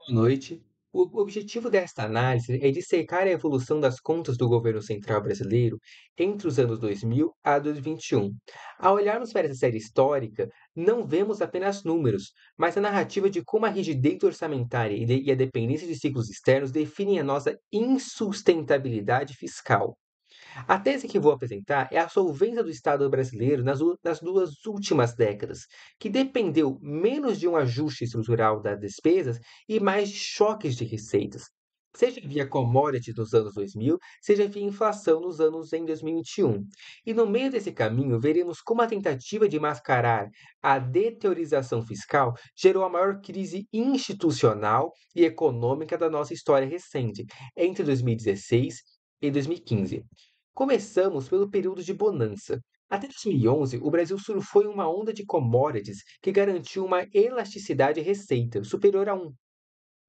Noite. O objetivo desta análise é dissecar a evolução das contas do governo central brasileiro entre os anos 2000 a 2021. Ao olharmos para essa série histórica, não vemos apenas números, mas a narrativa de como a rigidez orçamentária e a dependência de ciclos externos definem a nossa insustentabilidade fiscal. A tese que vou apresentar é a solvência do Estado brasileiro nas duas últimas décadas, que dependeu menos de um ajuste estrutural das despesas e mais de choques de receitas, seja via commodities nos anos 2000, seja via inflação nos anos em 2021. E no meio desse caminho, veremos como a tentativa de mascarar a deteriorização fiscal gerou a maior crise institucional e econômica da nossa história recente, entre 2016 e 2015. Começamos pelo período de bonança. Até 2011, o Brasil surfou em uma onda de commodities que garantiu uma elasticidade de receita superior a 1.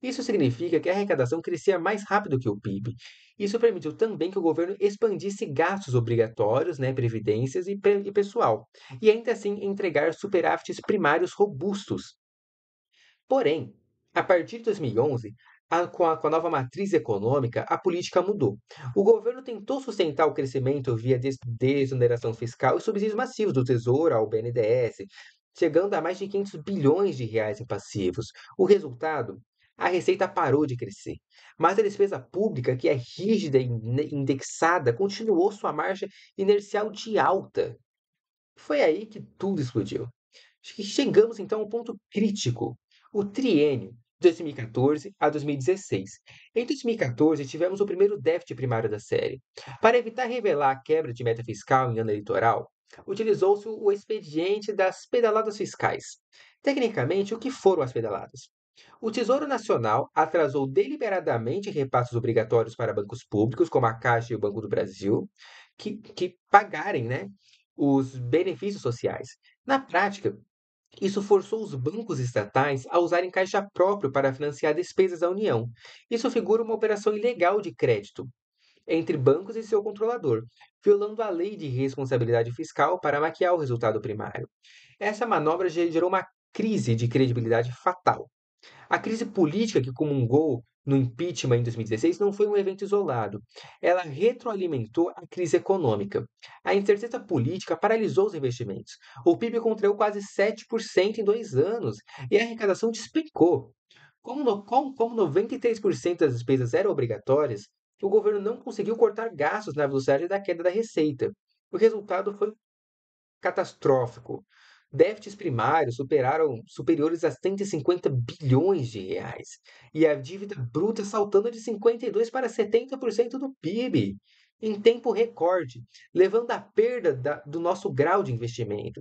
Isso significa que a arrecadação crescia mais rápido que o PIB. Isso permitiu também que o governo expandisse gastos obrigatórios, né, previdências e pessoal, e ainda assim entregar superávites primários robustos. Porém, a partir de 2011, com a nova matriz econômica, a política mudou. O governo tentou sustentar o crescimento via desoneração fiscal e subsídios massivos do Tesouro ao BNDES, chegando a mais de 500 bilhões de reais em passivos. O resultado? A receita parou de crescer, mas a despesa pública, que é rígida e indexada, continuou sua marcha inercial de alta. Foi aí que tudo explodiu. Acho que chegamos então ao ponto crítico, o triênio 2014 a 2016. Em 2014, tivemos o primeiro déficit primário da série. Para evitar revelar a quebra de meta fiscal em ano eleitoral, utilizou-se o expediente das pedaladas fiscais. Tecnicamente, o que foram as pedaladas? O Tesouro Nacional atrasou deliberadamente repasses obrigatórios para bancos públicos, como a Caixa e o Banco do Brasil, que pagarem, né, os benefícios sociais. Na prática, isso forçou os bancos estatais a usarem caixa próprio para financiar despesas da União. Isso figura uma operação ilegal de crédito entre bancos e seu controlador, violando a lei de responsabilidade fiscal para maquiar o resultado primário. Essa manobra gerou uma crise de credibilidade fatal. A crise política que comungou no impeachment em 2016 não foi um evento isolado. Ela retroalimentou a crise econômica. A incerteza política paralisou os investimentos. O PIB contraiu quase 7% em 2 anos e a arrecadação despencou. Como 93% das despesas eram obrigatórias, o governo não conseguiu cortar gastos na velocidade da queda da receita. O resultado foi catastrófico. Déficits primários superiores a 150 bilhões de reais e a dívida bruta saltando de 52 para 70% do PIB em tempo recorde, levando à perda do nosso grau de investimento.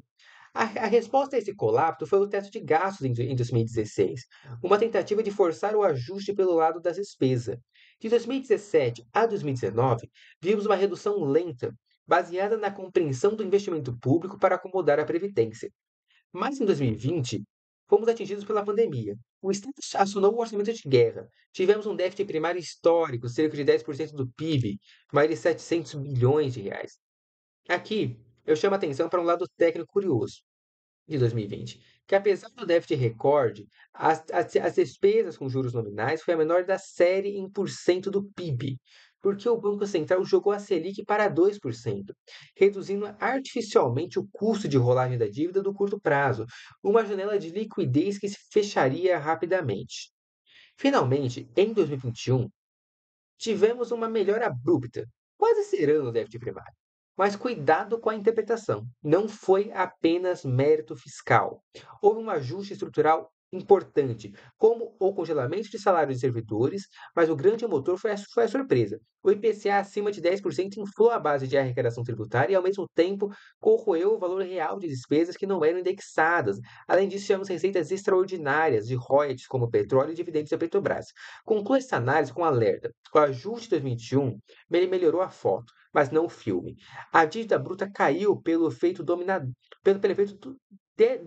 A resposta a esse colapso foi o teto de gastos em 2016, uma tentativa de forçar o ajuste pelo lado das despesas. De 2017 a 2019, vimos uma redução lenta, baseada na compreensão do investimento público para acomodar a previdência. Mas em 2020, fomos atingidos pela pandemia. O Estado acionou o orçamento de guerra. Tivemos um déficit primário histórico, cerca de 10% do PIB, mais de 700 bilhões de reais. Aqui, eu chamo a atenção para um lado técnico curioso de 2020, que apesar do déficit recorde, as despesas com juros nominais foi a menor da série em porcento do PIB, porque o Banco Central jogou a Selic para 2%, reduzindo artificialmente o custo de rolagem da dívida do curto prazo, uma janela de liquidez que se fecharia rapidamente. Finalmente, em 2021, tivemos uma melhora abrupta, quase zerando o déficit primário. Mas cuidado com a interpretação. Não foi apenas mérito fiscal. Houve um ajuste estrutural importante, como o congelamento de salários de servidores, mas o grande motor foi a surpresa. O IPCA acima de 10% inflou a base de arrecadação tributária e, ao mesmo tempo, corroeu o valor real de despesas que não eram indexadas. Além disso, tivemos receitas extraordinárias de royalties, como petróleo e dividendos da Petrobras. Concluo essa análise com um alerta. O ajuste de 2021 melhorou a foto, mas não o filme. A dívida bruta caiu pelo efeito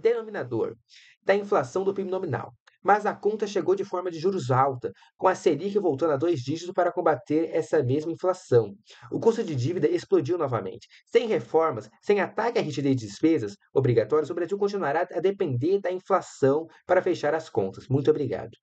denominador da inflação do PIB nominal. Mas a conta chegou de forma de juros alta, com a Selic voltando a 2 dígitos para combater essa mesma inflação. O custo de dívida explodiu novamente. Sem reformas, sem ataque à rigidez de despesas obrigatórias, o Brasil continuará a depender da inflação para fechar as contas. Muito obrigado.